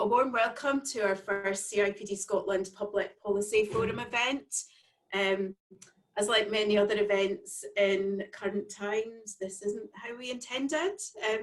a warm welcome to our first CIPD Scotland Public Policy Forum event. As like many other events in current times, this isn't how we intended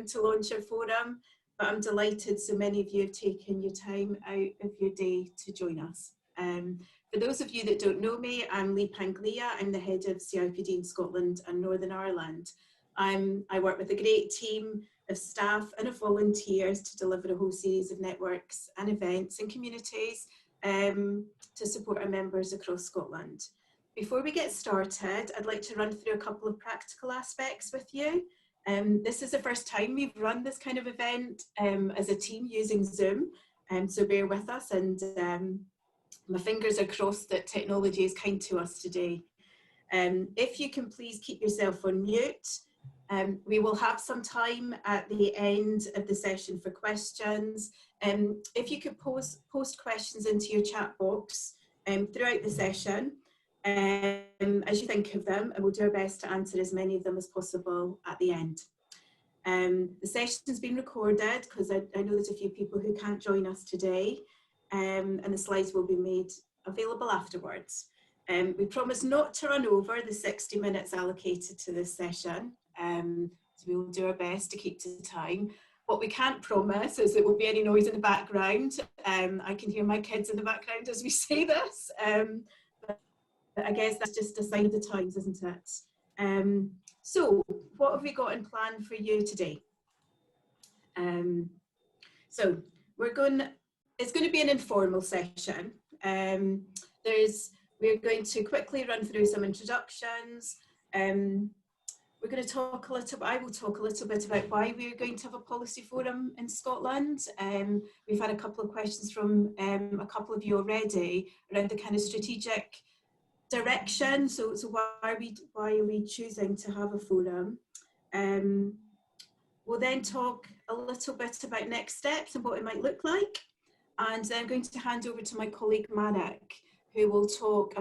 to launch our forum, but I'm delighted so many of you have taken your time out of your day to join us. For those of you that don't know me, I'm Panglea. I'm the head of CIPD in Scotland and Northern Ireland. I work with a great team of staff and of volunteers to deliver a whole series of networks and events and communities to support our members across Scotland. Before we get started, I'd like to run through a couple of practical aspects with you. This is the first time we've run this kind of event as a team using Zoom, so bear with us, and my fingers are crossed that technology is kind to us today. If you can please keep yourself on mute. We will have some time at the end of the session for questions. If you could post questions into your chat box throughout the session, as you think of them, and we'll do our best to answer as many of them as possible at the end. The session's been recorded because I know there's a few people who can't join us today, and the slides will be made available afterwards. We promise not to run over the 60 minutes allocated to this session, so we will do our best to keep to time. What we can't promise is there won't be any noise in the background. I can hear my kids in the background as we say this. But I guess that's just a sign of the times, isn't it? So what have we got in plan for you today? So it's going to be an informal session. We're going to quickly run through some introductions. We're going to talk a little, I will talk a little bit about why we're going to have a policy forum in Scotland. We've had a couple of questions from a couple of you already around the kind of strategic direction. So why are we choosing to have a forum? We'll then talk a little bit about next steps and what it might look like. And then I'm going to hand over to my colleague Marek, who will talk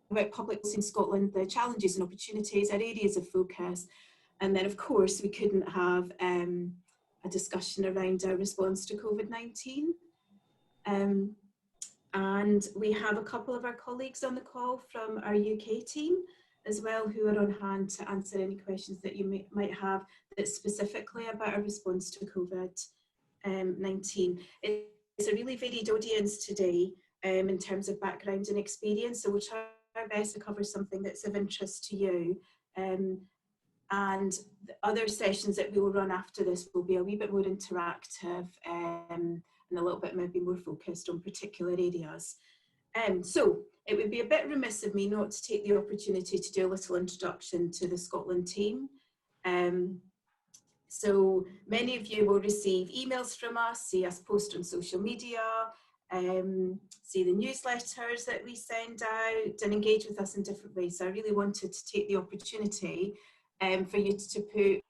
about public policy in Scotland, the challenges and opportunities, our areas of focus. And then of course we couldn't have a discussion around our response to COVID-19. And we have a couple of our colleagues on the call from our UK team as well, who are on hand to answer any questions that you might have that's specifically about our response to COVID-19. It's a really varied audience today in terms of background and experience, so we'll try our best to cover something that's of interest to you. And the other sessions that we will run after this will be a wee bit more interactive and a little bit maybe more focused on particular areas. So it would be a bit remiss of me not to take the opportunity to do a little introduction to the Scotland team. So many of you will receive emails from us, see us post on social media, see the newsletters that we send out, and engage with us in different ways. So I really wanted to take the opportunity for you to put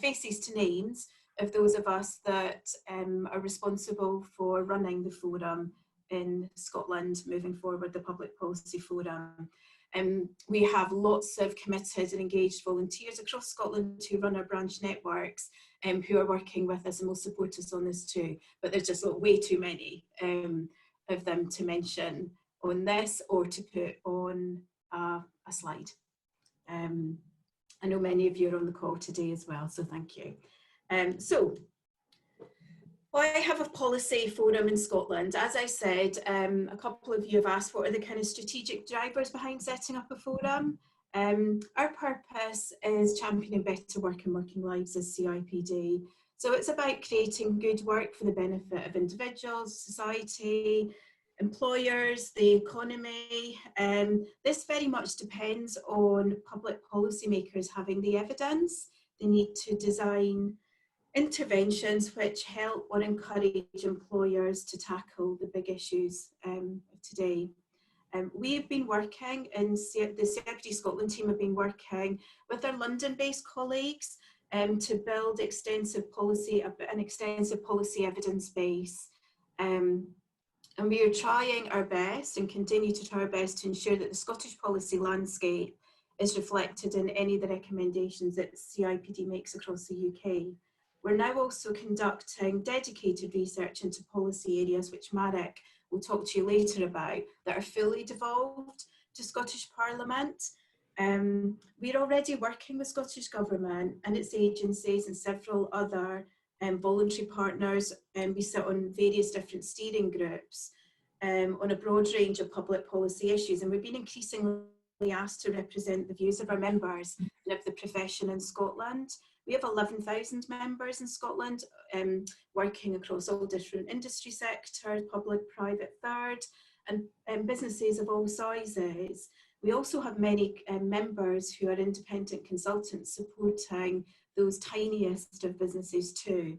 faces to names of those of us that are responsible for running the forum in Scotland moving forward, the Public Policy Forum. We have lots of committed and engaged volunteers across Scotland who run our branch networks who are working with us and will support us on this too. But there's just way too many of them to mention on this or to put on a slide. I know many of you are on the call today as well, so thank you. So why have a policy forum in Scotland? As I said, a couple of you have asked what are the kind of strategic drivers behind setting up a forum. Our purpose is championing better work and working lives as CIPD. So it's about creating good work for the benefit of individuals, society, employers, the economy. This very much depends on public policymakers having the evidence. They need to design interventions which help or encourage employers to tackle the big issues of today. We've been working, and the CIPD Scotland team have been working with our London-based colleagues to build an extensive policy evidence base. And we are trying our best and continue to try our best to ensure that the Scottish policy landscape is reflected in any of the recommendations that CIPD makes across the UK. We're now also conducting dedicated research into policy areas, which Marek will talk to you later about, that are fully devolved to Scottish Parliament. We're already working with Scottish Government and its agencies and several other voluntary partners, and we sit on various different steering groups on a broad range of public policy issues, and we've been increasingly asked to represent the views of our members and of the profession in Scotland. We have 11,000 members in Scotland, working across all different industry sectors, public, private, third, and businesses of all sizes. We also have many members who are independent consultants supporting those tiniest of businesses too.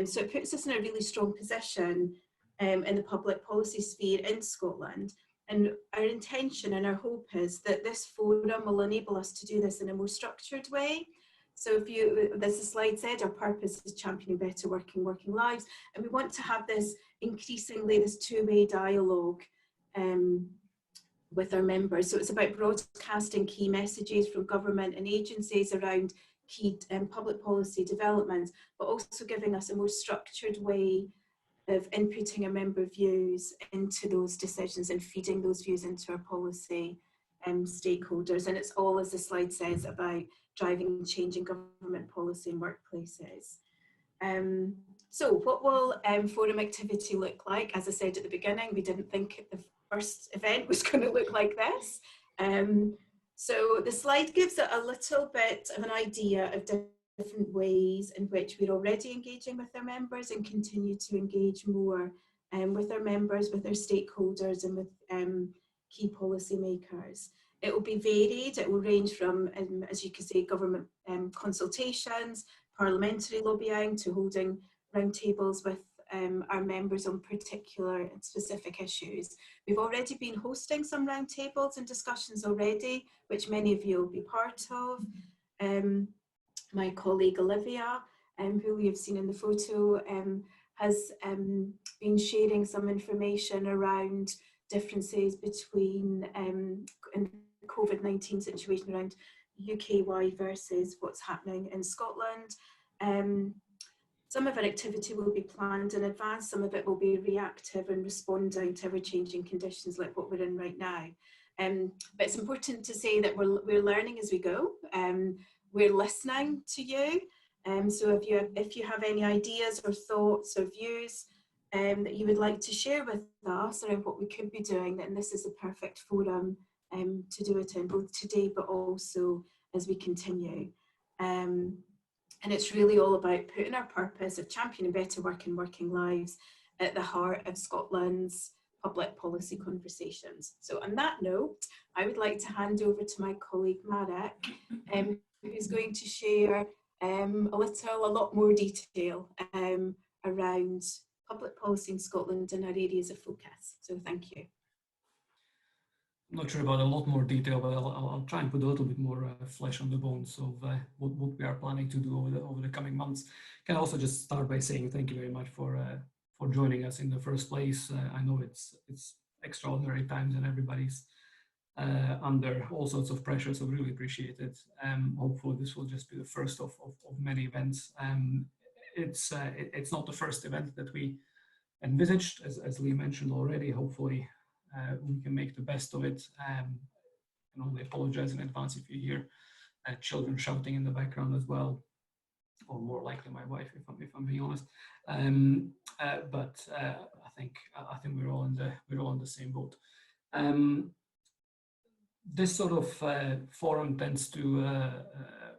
So it puts us in a really strong position in the public policy sphere in Scotland. And our intention and our hope is that this forum will enable us to do this in a more structured way. So if you, as the slide said, our purpose is championing better working lives. And we want to have this increasingly, this two-way dialogue with our members. So it's about broadcasting key messages from government and agencies around key public policy developments, but also giving us a more structured way of inputting our member views into those decisions and feeding those views into our policy stakeholders. And it's all, as the slide says, about driving change in government policy and workplaces. So what will forum activity look like? As I said at the beginning, we didn't think the first event was going to look like this. So the slide gives it a little bit of an idea of different ways in which we're already engaging with our members and continue to engage more with our members, with our stakeholders and with key policy makers. It will be varied. It will range from, as you can see, government consultations, parliamentary lobbying, to holding roundtables with our members on particular and specific issues. We've already been hosting some roundtables and discussions already, which many of you will be part of. My colleague Olivia, who we have seen in the photo, has been sharing some information around differences between in the COVID-19 situation around UK-wide versus what's happening in Scotland. Some of our activity will be planned in advance, some of it will be reactive and responding to ever-changing conditions like what we're in right now. But it's important to say that we're learning as we go. We're listening to you. So if you have any ideas or thoughts or views that you would like to share with us around what we could be doing, then this is a perfect forum to do it in, both today but also as we continue. And it's really all about putting our purpose of championing better working lives at the heart of Scotland's public policy conversations. So on that note, I would like to hand over to my colleague Marek, who's going to share a lot more detail around public policy in Scotland and our areas of focus. So thank you. I'm not sure about a lot more detail, but I'll try and put a little bit more flesh on the bones of what we are planning to do over the coming months. Can I also just start by saying thank you very much for joining us in the first place. I know it's extraordinary times and everybody's under all sorts of pressure, so really appreciate it. Hopefully this will just be the first of many events. It's not the first event that we envisaged, as Lee mentioned already. Hopefully we can make the best of it. I can only apologize in advance if you hear children shouting in the background as well, or more likely my wife, if I'm being honest. But I think we're all in the same boat. This sort of forum tends to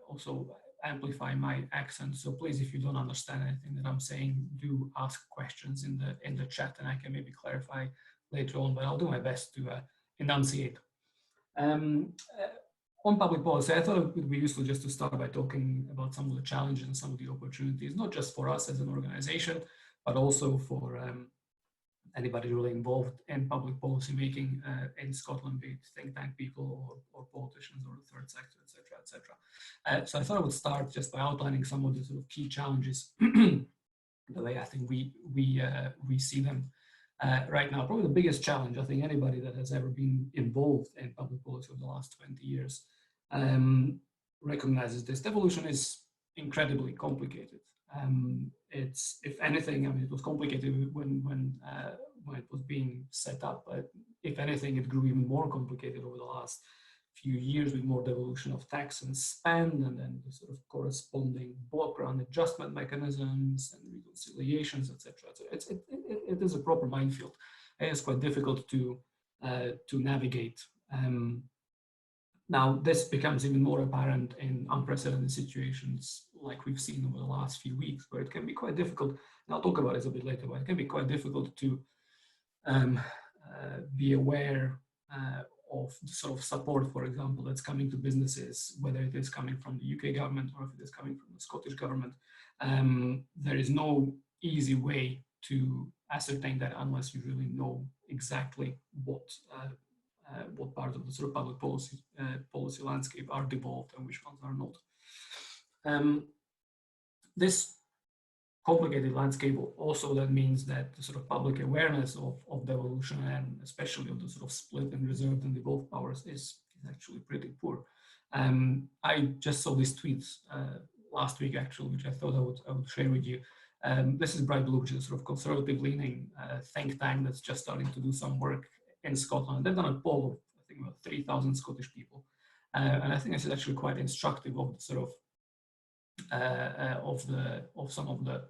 also amplify my accent. So please, if you don't understand anything that I'm saying, do ask questions in the chat, and I can maybe clarify later on. But I'll do my best to enunciate. On public policy, I thought it would be useful just to start by talking about some of the challenges and some of the opportunities, not just for us as an organization, but also for anybody really involved in public policy making in Scotland, be it think tank people or politicians or the third sector, etc., etc. So I thought I would start just by outlining some of the sort of key challenges, the way I think we see them right now. Probably the biggest challenge I think anybody that has ever been involved in public policy over the last 20 years recognizes this. Devolution is incredibly complicated. It's, if anything, I mean, it was complicated when it was being set up, but if anything, it grew even more complicated over the last few years with more devolution of tax and spend, and then the sort of corresponding background adjustment mechanisms and reconciliations, etc. So it is a proper minefield. And it's quite difficult to navigate. Now, this becomes even more apparent in unprecedented situations like we've seen over the last few weeks, where it can be quite difficult, and I'll talk about this a bit later, but it can be quite difficult to be aware of the sort of support, for example, that's coming to businesses, whether it is coming from the UK government or if it is coming from the Scottish government. There is no easy way to ascertain that unless you really know exactly what parts of the sort of public policy landscape are devolved and which ones are not. This complicated landscape also that means that the sort of public awareness of devolution, and especially of the sort of split and reserved and devolved powers, is actually pretty poor. I just saw this tweet last week, actually, which I thought I would share with you. This is Bright Blue, which is a sort of conservative-leaning think tank that's just starting to do some work in Scotland. They've done a poll of, I think, about 3,000 Scottish people, and I think this is actually quite instructive of the sort of of some of the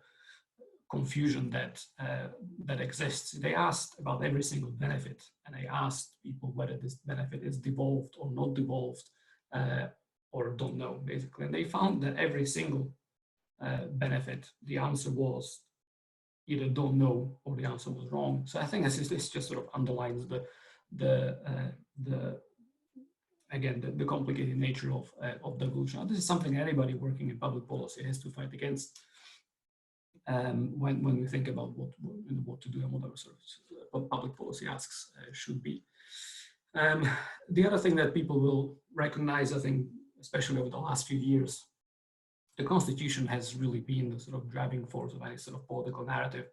confusion that exists. They asked about every single benefit, and they asked people whether this benefit is devolved or not devolved, or don't know, basically. And they found that every single benefit, the answer was either don't know or the answer was wrong. So I think this just sort of underlines the complicated nature of devolution. This is something anybody working in public policy has to fight against when we think about what to do and what our sort of public policy asks should be. The other thing that people will recognize, I think, especially over the last few years, the Constitution has really been the sort of driving force of any sort of political narrative,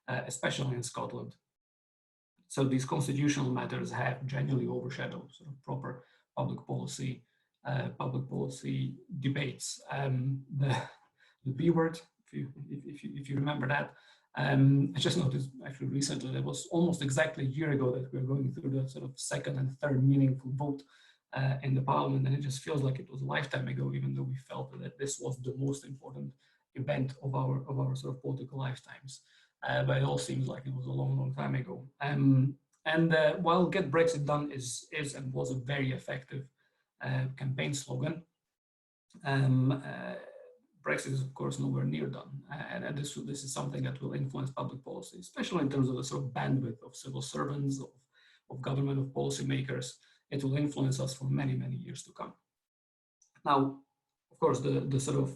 especially in Scotland. So these constitutional matters have genuinely overshadowed sort of proper public policy debates. The B word, if you remember that, I just noticed actually recently that it was almost exactly a year ago that we were going through the sort of second and third meaningful vote in the Parliament, and it just feels like it was a lifetime ago, even though we felt that this was the most important event of our sort of political lifetimes. But it all seems like it was a long, long time ago. While Get Brexit Done is and was a very effective campaign slogan, Brexit is of course nowhere near done, and this is something that will influence public policy, especially in terms of the sort of bandwidth of civil servants, of government, of policymakers. It will influence us for many, many years to come. Now, of course, the sort of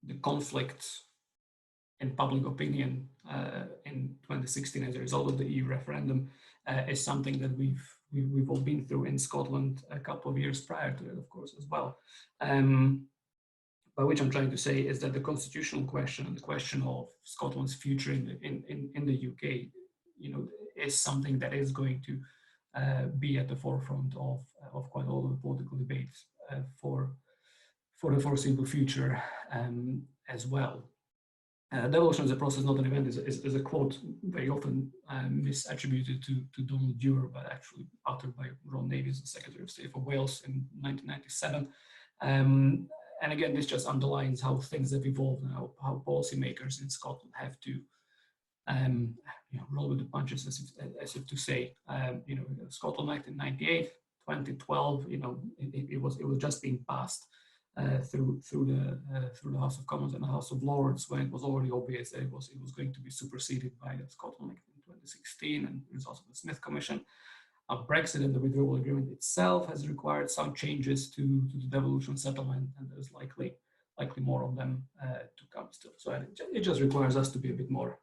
the conflict in public opinion in 2016 as a result of the EU referendum is something that we've all been through in Scotland a couple of years prior to it, of course, as well. By which I'm trying to say is that the constitutional question and the question of Scotland's future in the UK, is something that is going to be at the forefront of quite a lot of the political debates for the foreseeable future as well. Devolution as a process, not an event, is a quote very often misattributed to Donald Dewar, but actually uttered by Ron Davies, the Secretary of State for Wales in 1997. And again, this just underlines how things have evolved and how policymakers in Scotland have to roll with the punches, as if to say, Scotland Act in 98, 2012, it was just being passed through the House of Commons and the House of Lords, when it was already obvious that it was going to be superseded by the Scotland Act in 2016 and the results of the Smith Commission. Brexit and the withdrawal agreement itself has required some changes to the devolution settlement, and there's likely more of them to come still. So it just requires us to be a bit more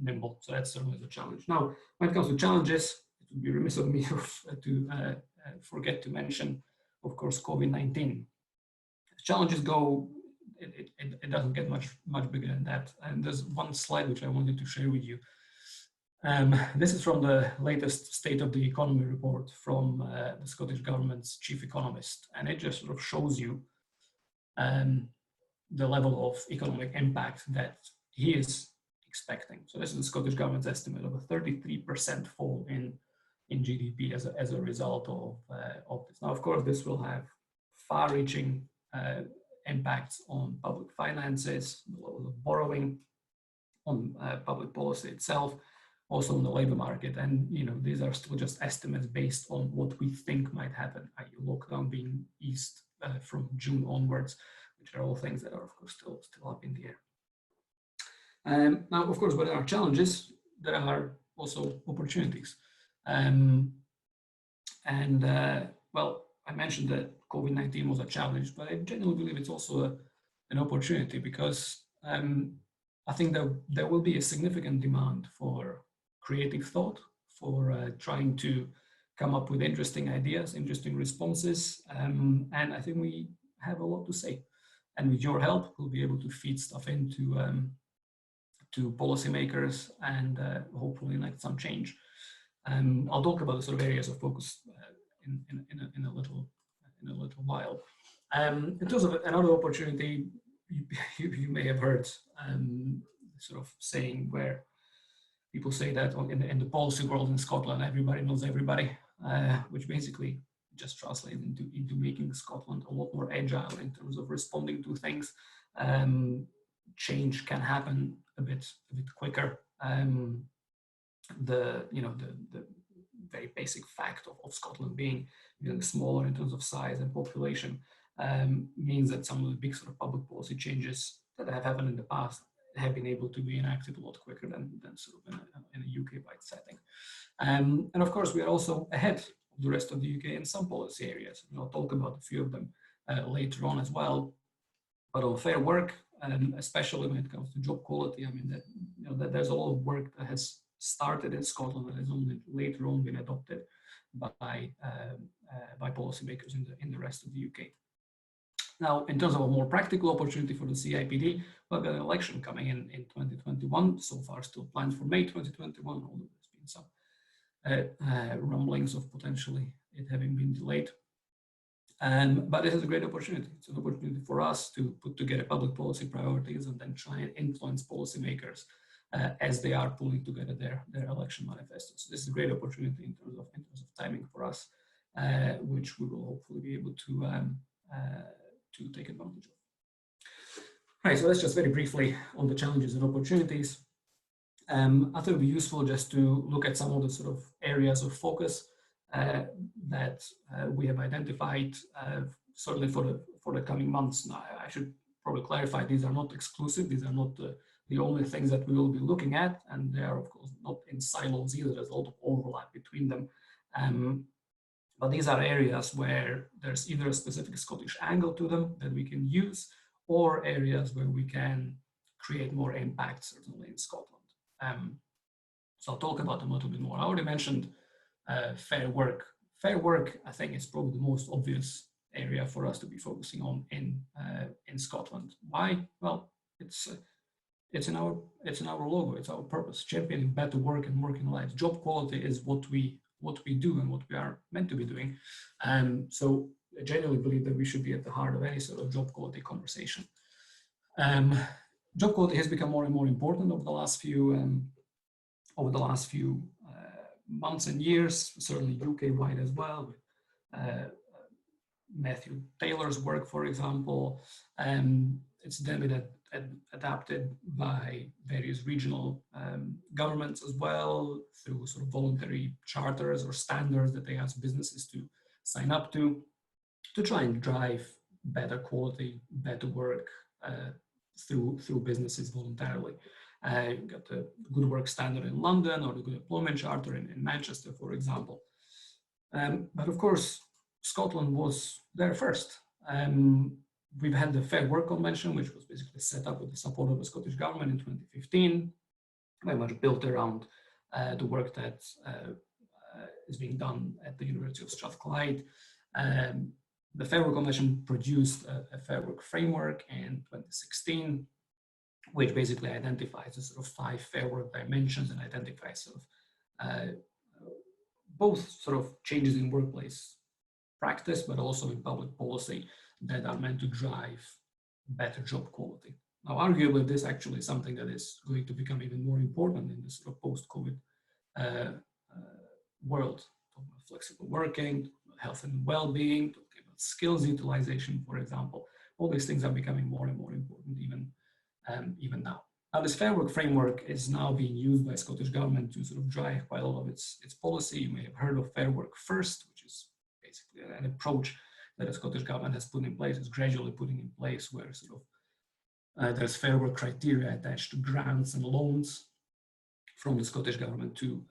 nimble. So that's certainly the challenge. Now, when it comes to challenges, it would be remiss of me to forget to mention, of course, COVID-19. As challenges go, it doesn't get much bigger than that. And there's one slide which I wanted to share with you. This is from the latest State of the Economy report from the Scottish Government's chief economist, and it just sort of shows you the level of economic impact that he is expecting. So this is the Scottish Government's estimate of a 33% fall in GDP as a result of this. Now, of course, this will have far-reaching impacts on public finances, the level of borrowing, on public policy itself, also on the labor market. And these are still just estimates based on what we think might happen, i.e. lockdown being eased from June onwards, which are all things that are, of course, still up in the air. Now, of course, where there are challenges, there are also opportunities. Well, I mentioned that COVID-19 was a challenge, but I genuinely believe it's also an opportunity, because I think that there will be a significant demand for creative thought, for trying to come up with interesting ideas, interesting responses, and I think we have a lot to say. And with your help, we'll be able to feed stuff into to policymakers and hopefully enact some change. I'll talk about the sort of areas of focus in a little while. In terms of another opportunity, you may have heard sort of saying where people say that in the policy world in Scotland, everybody knows everybody, which basically just translates into making Scotland a lot more agile in terms of responding to things. Change can happen a bit quicker. The very basic fact of Scotland being smaller in terms of size and population means that some of the big sort of public policy changes that have happened in the past have been able to be enacted a lot quicker than sort of in a UK-wide setting. And of course, we are also ahead of the rest of the UK in some policy areas. And I'll talk about a few of them later on as well. But on fair work, especially when it comes to job quality, I mean that there's a lot of work that has started in Scotland that has only later on been adopted by policymakers in the rest of the UK. Now, in terms of a more practical opportunity for the CIPD, we've got an election coming in 2021. So far, still planned for May 2021, although there's been some rumblings of potentially it having been delayed. But it is a great opportunity. It's an opportunity for us to put together public policy priorities and then try and influence policymakers as they are pulling together their election manifestos. So this is a great opportunity in terms of timing for us, which we will hopefully be able to take advantage of. Right, so that's just very briefly on the challenges and opportunities. I thought it would be useful just to look at some of the sort of areas of focus that we have identified, certainly for the coming months. Now, I should probably clarify, these are not exclusive. These are not the only things that we will be looking at, and they are, of course, not in silos either. There's a lot of overlap between them. But these are areas where there's either a specific Scottish angle to them that we can use, or areas where we can create more impact, certainly in Scotland. So I'll talk about them a little bit more. I already mentioned fair work. Fair work, I think, is probably the most obvious area for us to be focusing on in Scotland. Why? Well, it's in our logo. It's our purpose: championing better work and working lives. Job quality is what we do and what we are meant to be doing. So I genuinely believe that we should be at the heart of any sort of job quality conversation. Job quality has become more and more important over the last few months and years, certainly UK-wide as well, with Matthew Taylor's work, for example. It's then been adapted by various regional governments as well, through sort of voluntary charters or standards that they ask businesses to sign up to try and drive better quality, better work through businesses voluntarily. You've got the Good Work Standard in London, or the Good Employment Charter in Manchester, for example. But of course, Scotland was there first. We've had the Fair Work Convention, which was basically set up with the support of the Scottish Government in 2015, very much built around the work that is being done at the University of Strathclyde. The Fair Work Convention produced a Fair Work Framework in 2016, which basically identifies the sort of 5 fair work dimensions and identifies sort of both sort of changes in workplace practice, but also in public policy that are meant to drive better job quality. Now, arguably, this actually is something that is going to become even more important in this sort of post-COVID world. Talking about flexible working, health and well-being, talking about skills utilization, for example. All these things are becoming more and more important even now. Now, this Fair Work framework is now being used by Scottish Government to sort of drive quite a lot of its policy. You may have heard of Fair Work First, which is basically an approach that the Scottish Government has put in place, is gradually putting in place, where sort of there's fair work criteria attached to grants and loans from the Scottish Government to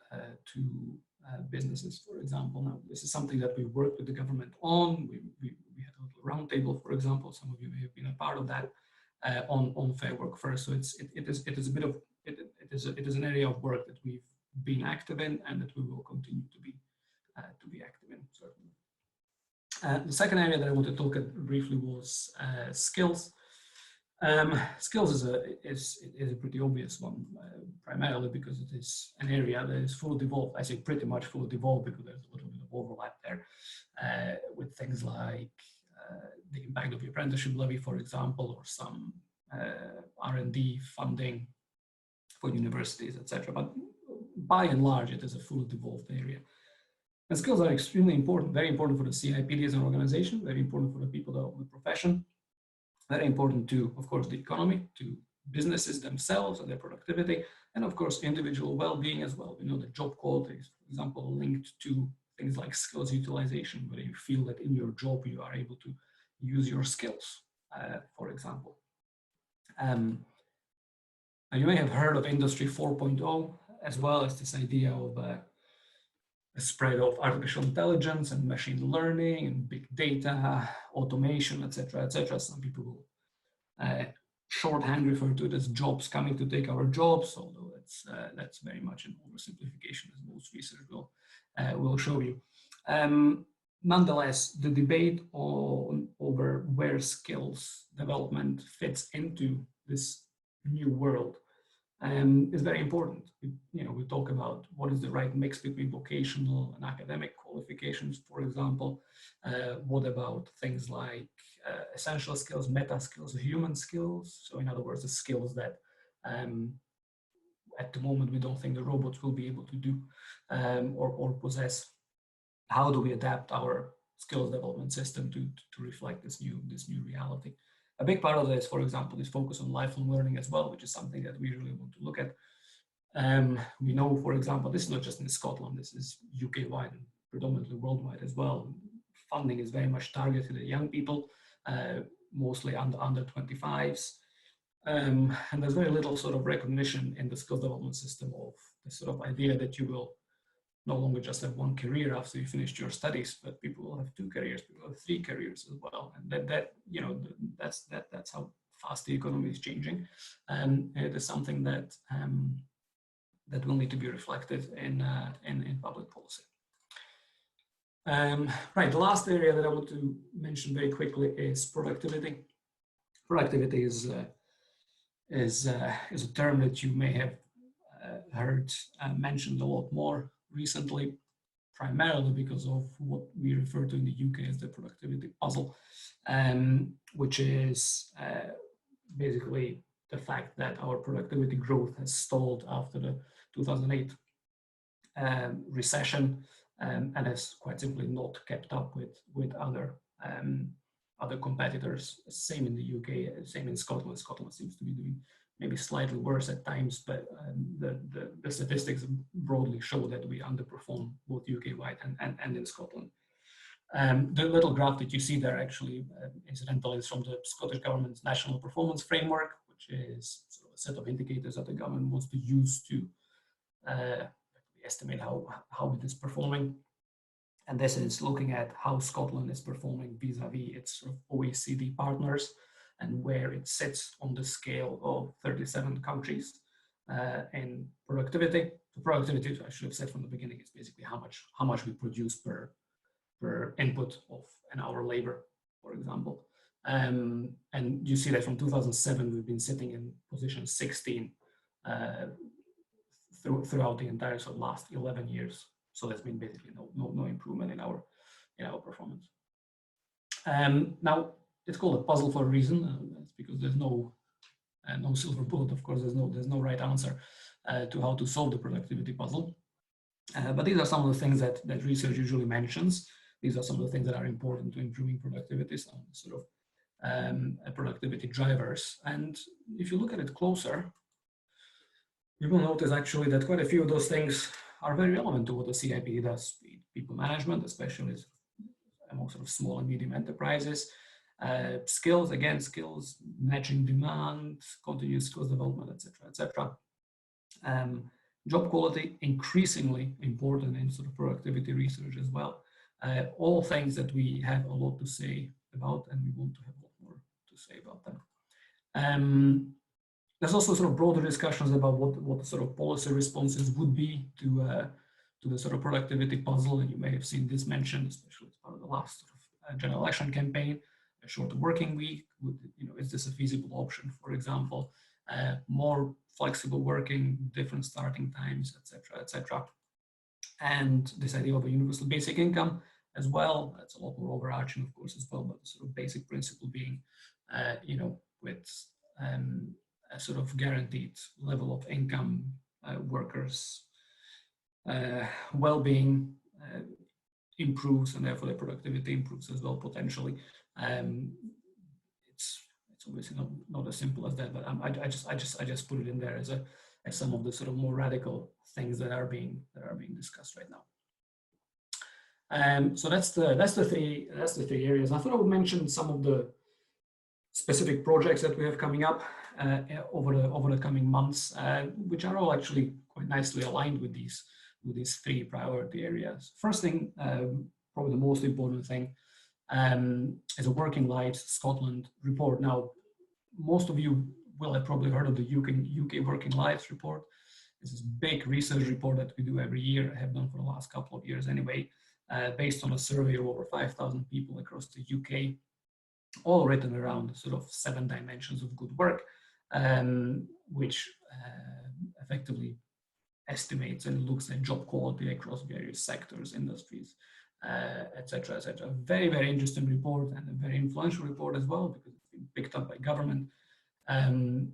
businesses, for example. Now, this is something that we worked with the government on. We had a little roundtable, for example. Some of you may have been a part of that on Fair Work First. So it is an area of work that we've been active in and that we will continue to be active in, certainly. The second area that I want to talk briefly was skills. Skills is a pretty obvious one, primarily because it is an area that is fully devolved. I say pretty much fully devolved because there's a little bit of overlap there with things like the impact of the apprenticeship levy, for example, or some R&D funding for universities, etc. But by and large, it is a fully devolved area. And skills are extremely important, very important for the CIPD as an organization, very important for the people of the profession. Very important to, of course, the economy, to businesses themselves and their productivity, and of course, individual well-being as well. We know that job quality is, for example, linked to things like skills utilization, where you feel that in your job you are able to use your skills, for example. Now you may have heard of Industry 4.0, as well as this idea of a spread of artificial intelligence and machine learning and big data, automation, etc., etc. Some people will shorthand refer to it as jobs coming to take our jobs, although that's very much an oversimplification, as most research will show you. Nonetheless, the debate over where skills development fits into this new world is very important. We talk about what is the right mix between vocational and academic qualifications, for example. What about things like essential skills, meta skills, human skills? So in other words, the skills that at the moment we don't think the robots will be able to do or possess. How do we adapt our skills development system to reflect this new reality? A big part of this, for example, is focus on lifelong learning as well, which is something that we really want to look at. We know, for example, this is not just in Scotland, this is UK-wide and predominantly worldwide as well. Funding is very much targeted at young people, mostly under 25s. And there's very little sort of recognition in the skills development system of the sort of idea that you will no longer just have one career after you finished your studies, but people will have 2 careers, people will have 3 careers as well. And that's how fast the economy is changing. And it is something that that will need to be reflected in public policy. Right, the last area that I want to mention very quickly is productivity. Productivity is a term that you may have heard mentioned a lot more recently, primarily because of what we refer to in the UK as the productivity puzzle, which is basically the fact that our productivity growth has stalled after the 2008 recession and has quite simply not kept up with other competitors. Same in the UK, same in Scotland. Scotland seems to be doing maybe slightly worse at times, but the statistics broadly show that we underperform both UK-wide and in Scotland. The little graph that you see there actually, incidentally, is from the Scottish Government's National Performance Framework, which is sort of a set of indicators that the government wants to use to estimate how it is performing. And this is looking at how Scotland is performing vis-a-vis its sort of OECD partners and where it sits on the scale of 37 countries in productivity. The productivity, I should have said from the beginning, is basically how much we produce per input of an hour labor, for example. And you see that from 2007, we've been sitting in position 16 throughout the entire sort of last 11 years. So there's been basically no improvement in our performance. Now, it's called a puzzle for a reason. That's because there's no silver bullet. Of course, there's no right answer to how to solve the productivity puzzle. But these are some of the things that research usually mentions. These are some of the things that are important to improving productivity, some sort of productivity drivers. And if you look at it closer, you will notice actually that quite a few of those things are very relevant to what the CIPD does. People management, especially among sort of small and medium enterprises. Skills, again, skills, matching demand, continuous skills development, etc., etc. Job quality, increasingly important in sort of productivity research as well. All things that we have a lot to say about, and we want to have a lot more to say about them. There's also sort of broader discussions about what the sort of policy responses would be to the sort of productivity puzzle, and you may have seen this mentioned, especially as part of the last sort of general election campaign. A shorter working week, is this a feasible option? For example, more flexible working, different starting times, etc., etc. And this idea of a universal basic income as well. That's a lot more overarching, of course, as well, but the sort of basic principle being, with a sort of guaranteed level of income, workers' well-being improves, and therefore their productivity improves as well potentially. It's obviously not as simple as that, but I just put it in there as some of the sort of more radical things that are being discussed right now. So that's the three areas. I thought I would mention some of the specific projects that we have coming up over the coming months, which are all actually quite nicely aligned with these three priority areas. First thing, probably the most important thing, is a Working Lives Scotland report. Now, most of you will have probably heard of the UK Working Lives report. This is a big research report that we do every year, have done for the last couple of years anyway, based on a survey of over 5,000 people across the UK, all written around sort of 7 dimensions of good work, which effectively estimates and looks at job quality across various sectors, industries, etc., etc. Very, very interesting report, and a very influential report as well, because it's been picked up by government, and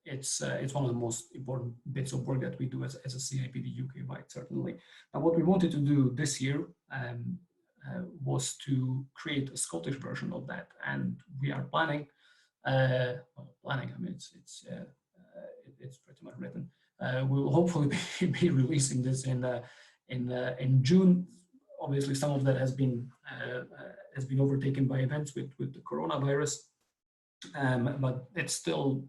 it's one of the most important bits of work that we do as a CIPD UK-wide, certainly. Now, what we wanted to do this year was to create a Scottish version of that, and we are planning. I mean, it's pretty much written. We will hopefully be releasing this in June. Obviously, some of that has been overtaken by events with the coronavirus, but it still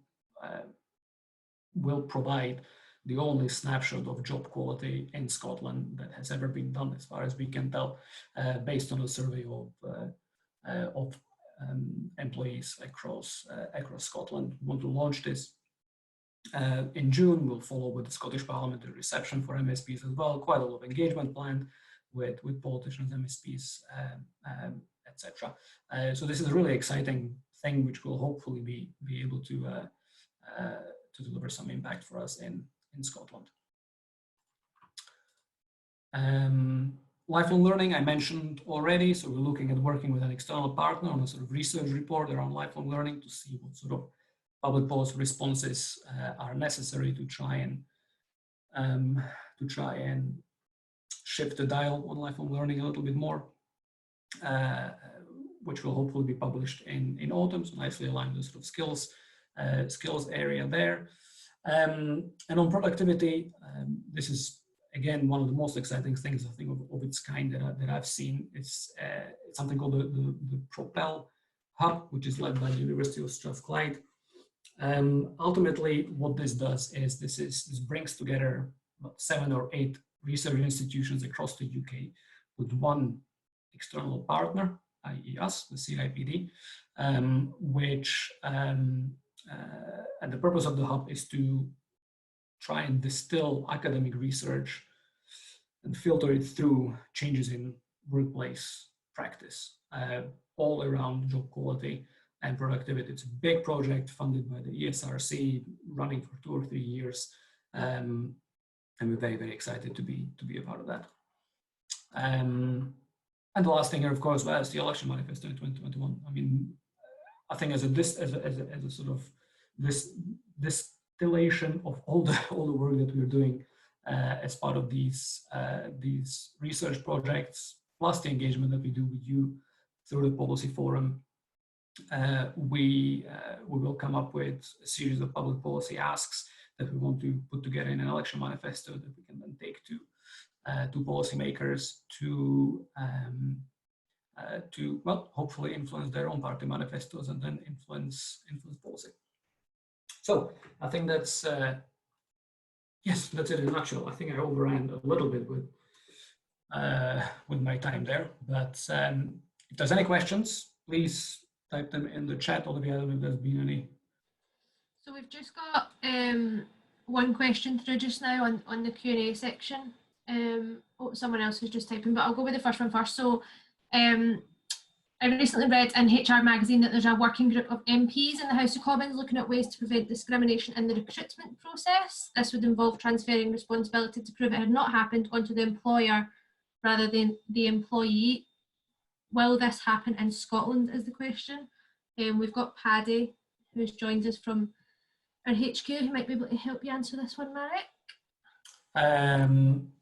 will provide the only snapshot of job quality in Scotland that has ever been done, as far as we can tell, based on a survey of employees across Scotland. We want to launch this in June. We'll follow with the Scottish parliamentary reception for MSPs as well. Quite a lot of engagement planned with politicians, MSPs, etc. So this is a really exciting thing, which will hopefully be able to deliver some impact for us in Scotland. Lifelong learning, I mentioned already. So we're looking at working with an external partner on a sort of research report around lifelong learning to see what sort of public policy responses are necessary to try and shift the dial on lifelong learning a little bit more, which will hopefully be published in autumn, so nicely aligned with sort of skills area there. And on productivity, this is again one of the most exciting things, I think, of its kind that I've seen. It's something called the Propel Hub, which is led by the University of Strathclyde. Ultimately, what this does is this brings together about 7 or 8 research institutions across the UK with one external partner, i.e. us, the CIPD, and the purpose of the hub is to try and distill academic research and filter it through changes in workplace practice, all around job quality and productivity. It's a big project funded by the ESRC, running for 2 or 3 years, and we're very, very excited to be a part of that. And the last thing here, of course, was the election manifesto in 2021. I mean, I think as a sort of this distillation of all the work that we're doing as part of these research projects, plus the engagement that we do with you through the policy forum, we will come up with a series of public policy asks that we want to put together in an election manifesto that we can then take to policymakers to well, hopefully influence their own party manifestos and then influence policy. So I think that's yes, that's it in a nutshell. I think I overran a little bit with my time there, but if there's any questions, please type them in the chat. Olivia, I don't know if there's been any. So we've just got one question through just now on the Q&A section. Oh, someone else who's just typing, but I'll go with the first one first. So I recently read in HR magazine that there's a working group of MPs in the House of Commons looking at ways to prevent discrimination in the recruitment process. This would involve transferring responsibility to prove it had not happened onto the employer rather than the employee. Will this happen in Scotland is the question. We've got Paddy, who's joined us from our HQ, who might be able to help you answer this one, Marek.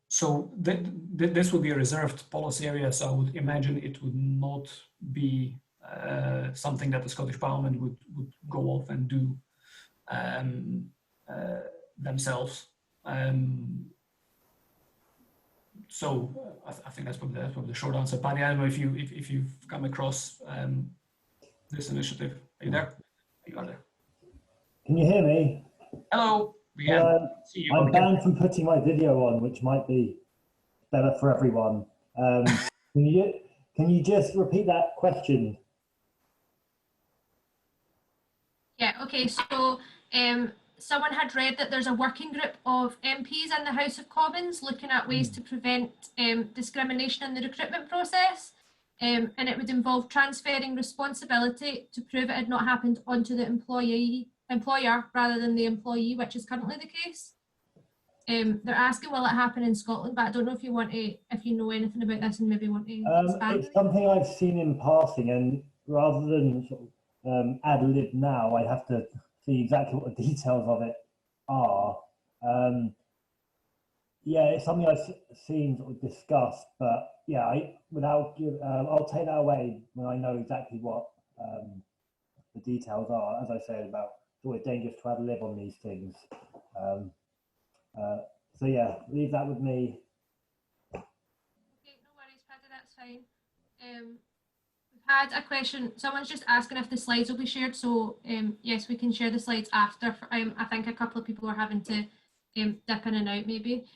So this would be a reserved policy area, so I would imagine it would not be something that the Scottish Parliament would go off and do themselves. So I think that's probably the short answer. Paddy, I don't know if you've come across this initiative. Are you there? You are there. Can you hear me? Hello. See you. I'm banned from putting my video on, which might be better for everyone. Can you just repeat that question? Yeah, okay, so someone had read that there's a working group of MPs in the House of Commons looking at ways to prevent discrimination in the recruitment process, and it would involve transferring responsibility to prove it had not happened onto the employer rather than the employee, which is currently the case. They're asking, will it happen in Scotland? But I don't know if you want to, if you know anything about this and maybe want to expand. It's something I've seen in passing, and rather than sort of ad lib now, I have to see exactly what the details of it are. Yeah, it's something I've seen sort of discussed, but yeah, I'll take that away when I know exactly what the details are. As I said, about it's always dangerous to ad lib on these things. So yeah, leave that with me. Okay, no worries, Paddy, that's fine. We've had a question, someone's just asking if the slides will be shared, so yes, we can share the slides after. I think a couple of people are having to dip in and out maybe.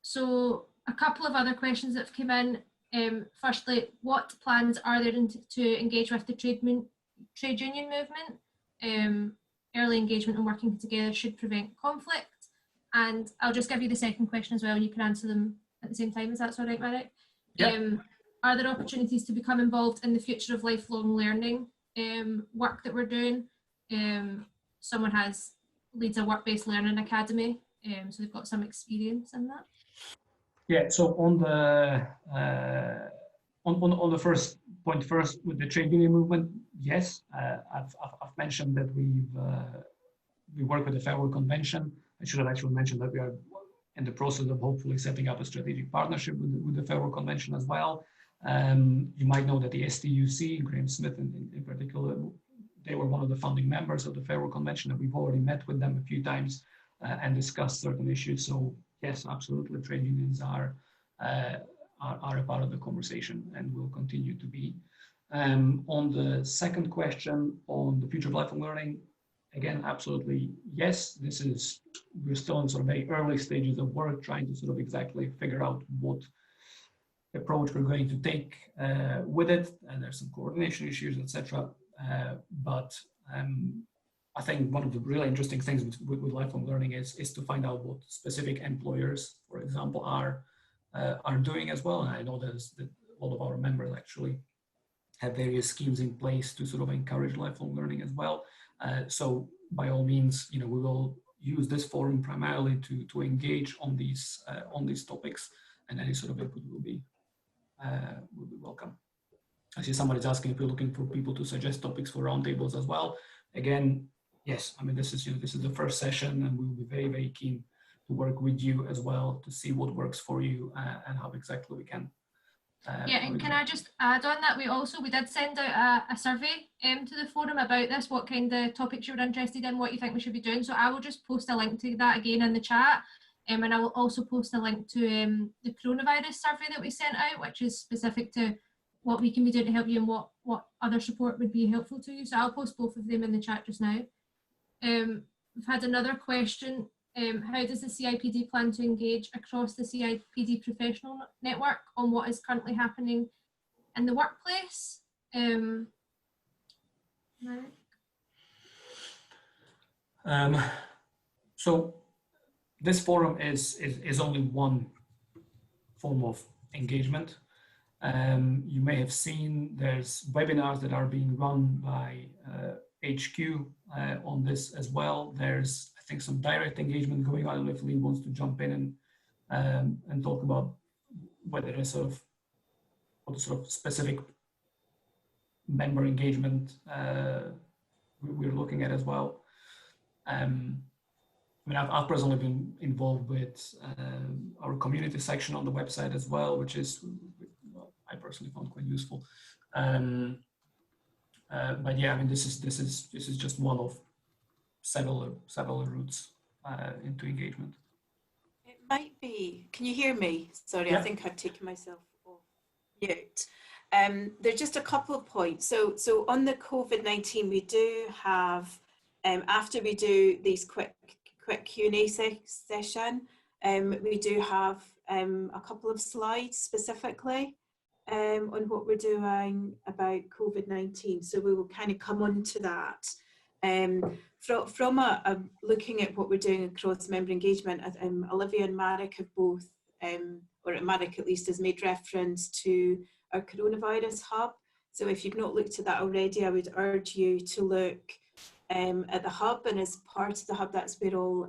So a couple of other questions that have come in. Firstly, what plans are there to engage with the trade union movement? Early engagement and working together should prevent conflict. And I'll just give you the second question as well, and you can answer them at the same time. Is that all right, Marek? Yeah. Are there opportunities to become involved in the future of lifelong learning work that we're doing? Someone leads a work-based learning academy, so they've got some experience in that. Yeah. So on the first point with the trade union movement, yes, I've mentioned that we work with the Federal Convention. I should have actually mentioned that we are in the process of hopefully setting up a strategic partnership with the Federal Convention as well. You might know that the STUC, Graham Smith in particular, they were one of the founding members of the Federal Convention, and we've already met with them a few times and discussed certain issues. So yes, absolutely, trade unions are a part of the conversation and will continue to be. On the second question on the future of lifelong learning, again, absolutely yes. We're still in sort of very early stages of work, trying to sort of exactly figure out what approach we're going to take with it, and there's some coordination issues, etc. But I think one of the really interesting things with lifelong learning is to find out what specific employers, for example, are doing as well. And I know that a lot of our members actually have various schemes in place to sort of encourage lifelong learning as well. So by all means, we will use this forum primarily to engage on these topics, and any sort of input will be would be welcome. I see somebody's asking if we're looking for people to suggest topics for roundtables as well. Again, yes, I mean, this is the first session, and we'll be very, very keen to work with you as well to see what works for you and how exactly we can. Yeah, and can I just add on that we did send out a survey to the forum about this, what kind of topics you were interested in, what you think we should be doing. So I will just post a link to that again in the chat, and I will also post a link to the coronavirus survey that we sent out, which is specific to what we can be doing to help you and what other support would be helpful to you. So I'll post both of them in the chat just now. We've had another question. How does the CIPD plan to engage across the CIPD professional network on what is currently happening in the workplace? Marek? So this forum is only one form of engagement. You may have seen there's webinars that are being run by HQ on this as well. There's, I think, some direct engagement going on. If Lee wants to jump in and talk about whether there's what sort of specific member engagement we're looking at as well. I mean, I've personally been involved with our community section on the website as well, which is I personally found quite useful. But yeah, I mean, this is just one of several routes into engagement. It might be. Can you hear me? Sorry, yeah. I think I've taken myself off mute. There's just a couple of points. So on the COVID-19, we do have after we do these quick Q&A session, we do have a couple of slides specifically on what we're doing about COVID-19. So we will kind of come on to that. From looking at what we're doing across member engagement, Olivia and Marek have both, or Marek at least, has made reference to our coronavirus hub. So if you've not looked at that already, I would urge you to look at the hub, and as part of the hub, that's where all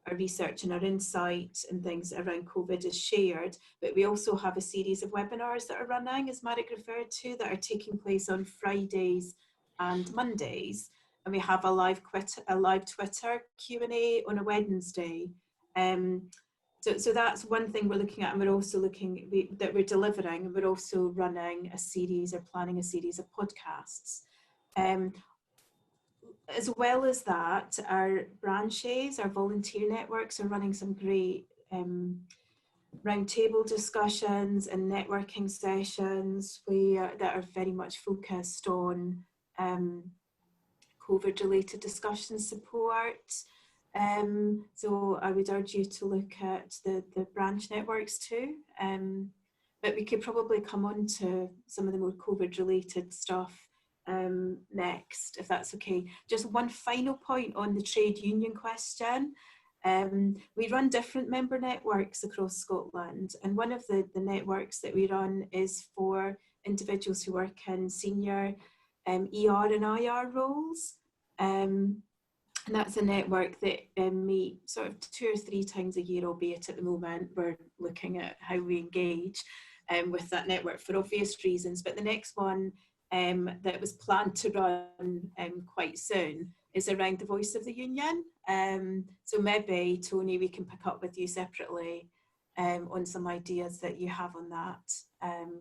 our research and our insight and things around COVID is shared. But we also have a series of webinars that are running, as Marek referred to, that are taking place on Fridays and Mondays. And we have a live Twitter Q&A on a Wednesday. So that's one thing we're looking at, and we're also looking that we're delivering, and we're also running a series or planning a series of podcasts. As well as that, our branches, our volunteer networks are running some great roundtable discussions and networking sessions that are very much focused on COVID-related discussion support. So I would urge you to look at the branch networks too. But we could probably come on to some of the more COVID-related stuff next, if that's okay. Just one final point on the trade union question. We run different member networks across Scotland, and one of the networks that we run is for individuals who work in senior ER and IR roles. And that's a network that meet sort of 2 or 3 times a year, albeit at the moment we're looking at how we engage with that network for obvious reasons. But the next one that was planned to run quite soon is around the voice of the union. So maybe, Tony, we can pick up with you separately on some ideas that you have on that,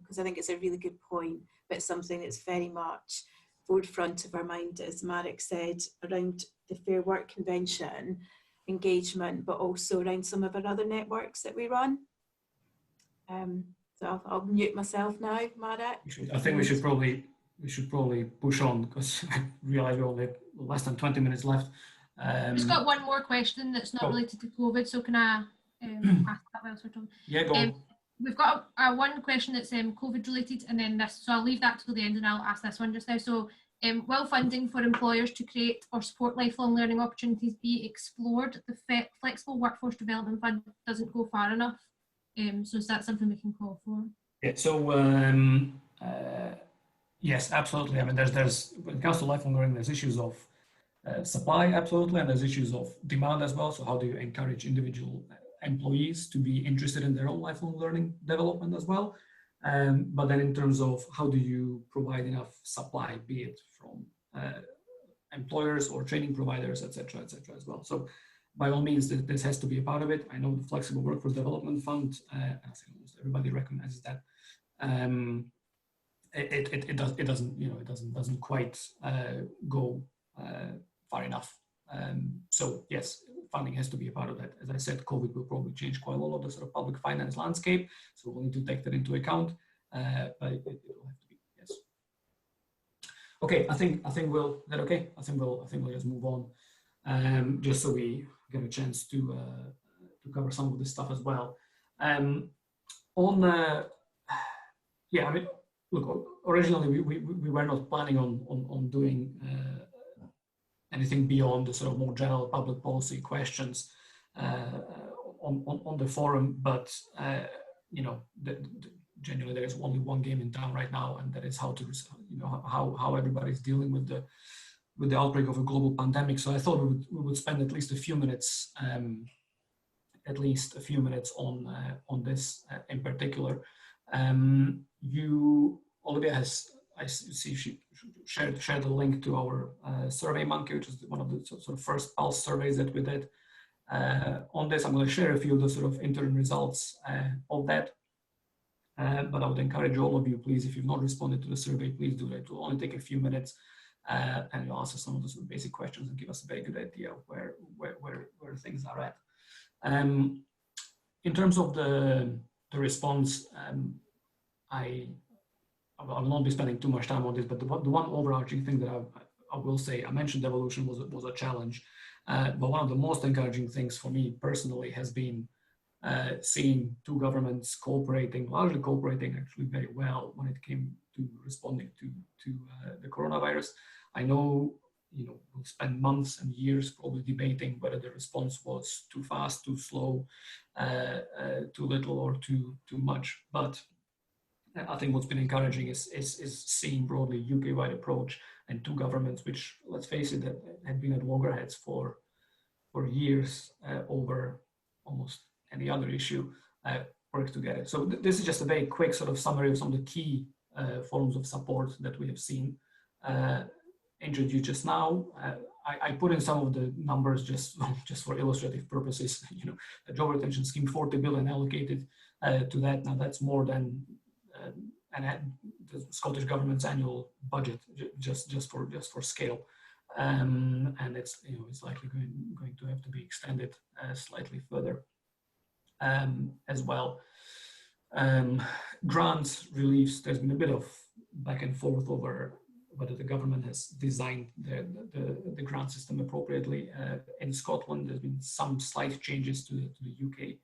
because I think it's a really good point, but something that's very much forefront of our mind, as Marek said, around the Fair Work Convention engagement, but also around some of our other networks that we run. So I'll mute myself now, Marek. I think we should probably push on, because I realise we only have less than 20 minutes left. Just got one more question that's not related to COVID, so can I ask that whilst we're talking? Yeah, go on. We've got one question that's COVID related, and then this, so I'll leave that till the end and I'll ask this one just now. So will funding for employers to create or support lifelong learning opportunities be explored? The Flexible Workforce Development Fund doesn't go far enough. So is that something we can call for? Yeah, so yes, absolutely. I mean, there's when it comes to lifelong learning, there's issues of supply, absolutely, and there's issues of demand as well. So how do you encourage individual employees to be interested in their own lifelong learning development as well? But then in terms of how do you provide enough supply, be it from employers or training providers, etc., as well. So by all means, this has to be a part of it. I know the Flexible Workforce Development Fund, I think almost everybody recognizes that. It doesn't quite go far enough. So yes, funding has to be a part of that. As I said, COVID will probably change quite a lot of the sort of public finance landscape, so we'll need to take that into account. But it will have to be, yes. Okay, I think we'll. Is that okay? I think we'll just move on, just so we get a chance to cover some of this stuff as well. Yeah, I mean, look, originally we were not planning on doing anything beyond the sort of more general public policy questions on the forum, but you know, genuinely there is only one game in town right now, and that is how to, you know, how everybody's dealing with the outbreak of a global pandemic. So I thought we would spend at least a few minutes on this in particular. Olivia has, I see she shared the link to our Survey Monkey, which is one of the sort of first pulse surveys that we did on this. I'm going to share a few of the sort of interim results of that. But I would encourage all of you, please, if you've not responded to the survey, please do that. It will only take a few minutes, and you'll answer some of the sort of basic questions and give us a very good idea of where things are at. In terms of the response, I will not be spending too much time on this, but the one overarching thing that I will say, I mentioned evolution was a challenge, but one of the most encouraging things for me personally has been seeing two governments largely cooperating actually very well when it came to responding to the coronavirus. I know, you know, we'll spend months and years probably debating whether the response was too fast, too slow, too little, or too much, but I think what's been encouraging is seeing broadly UK-wide approach and two governments, which, let's face it, had been at loggerheads for years over almost any other issue, work together. So this is just a very quick sort of summary of some of the key forms of support that we have seen introduced just now. I put in some of the numbers just for illustrative purposes. You know, the job retention scheme, 40 billion allocated to that. Now that's more than the Scottish government's annual budget, just for scale, and it's, you know, it's likely going to have to be extended slightly further as well. Grants, reliefs, there's been a bit of back and forth over whether the government has designed the grant system appropriately. In Scotland, there's been some slight changes to the UK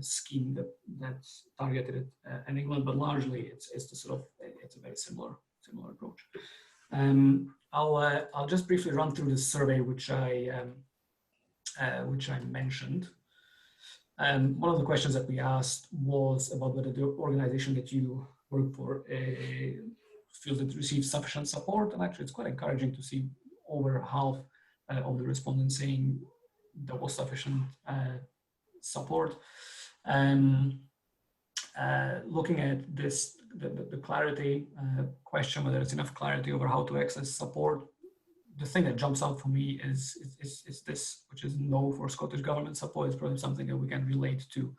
scheme that's targeted at in England, but largely it's a very similar approach. I'll just briefly run through the survey which I mentioned. One of the questions that we asked was about whether the organization that you work for feels it receives sufficient support, and actually it's quite encouraging to see over half of the respondents saying there was sufficient support. Looking at this, the clarity question, whether it's enough clarity over how to access support, the thing that jumps out for me is this, which is no for Scottish government support. It's probably something that we can relate to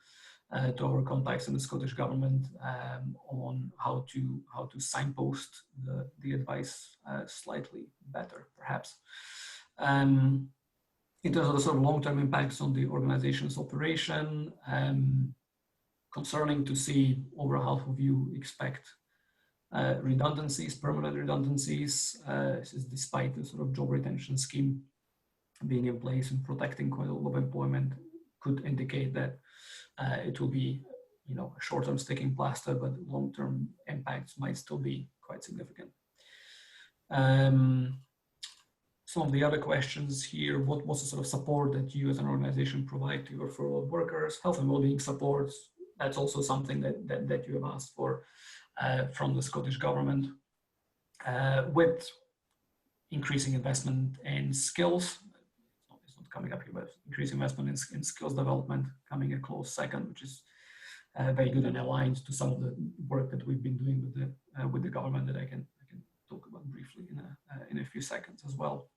our contacts in the Scottish government on how to signpost the advice slightly better, perhaps. In terms of the sort of long-term impacts on the organization's operation, concerning to see over half of you expect redundancies, permanent redundancies. This is despite the sort of job retention scheme being in place and protecting quite a lot of employment, could indicate that it will be, you know, a short-term sticking plaster, but long-term impacts might still be quite significant. Some of the other questions here: what's the sort of support that you as an organization provide to your furloughed workers? Health and well-being support, that's also something that you have asked for from the Scottish government, with increasing investment in skills. It's not coming up here, but increasing investment in skills development coming a close second, which is very good and aligned to some of the work that we've been doing with the government that I can talk about briefly in a few seconds as well.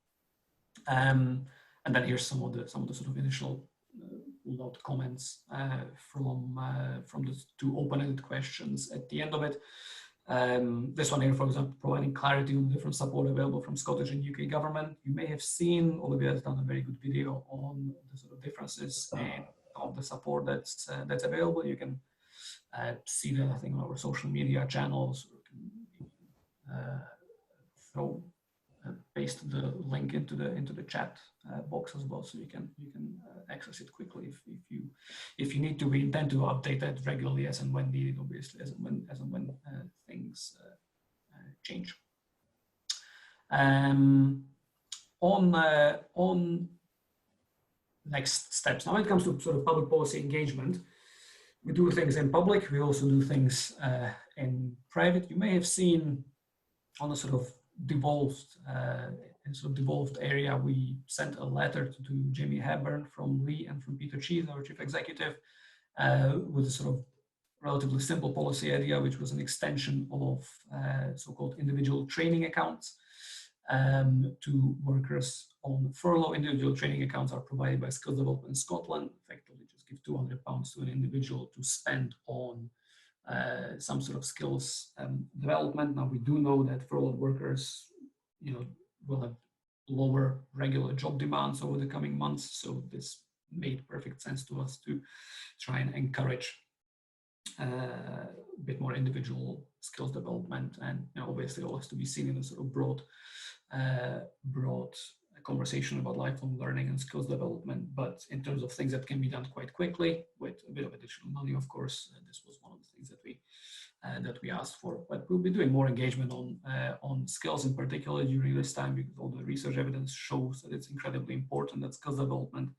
And then here's some of the sort of initial lot comments from the two open-ended questions at the end of it. This one here, for example, providing clarity on the different support available from Scottish and UK government. You may have seen Olivia has done a very good video on the sort of differences in of the support that's available. You can see that, I think, on our social media channels. Paste the link into the chat box as well, so you can access it quickly if you need to. We intend to update that regularly as and when needed, obviously, as and when things change. On next steps. Now, when it comes to sort of public policy engagement, we do things in public. We also do things in private. You may have seen on a sort of devolved area, we sent a letter to Jamie Hepburn from Lee and from Peter Cheese, our chief executive, with a sort of relatively simple policy idea, which was an extension of so-called individual training accounts to workers on furlough. Individual training accounts are provided by Skills Development Scotland. Effectively, just give £200 to an individual to spend on some sort of skills development. Now, we do know that furloughed workers, will have lower regular job demands over the coming months. So this made perfect sense to us to try and encourage a bit more individual skills development, and obviously all has to be seen in a sort of broad conversation about lifelong learning and skills development. But in terms of things that can be done quite quickly with a bit of additional money, of course, this was one of the things that we asked for. But we'll be doing more engagement on skills in particular during this time, because all the research evidence shows that it's incredibly important that skills development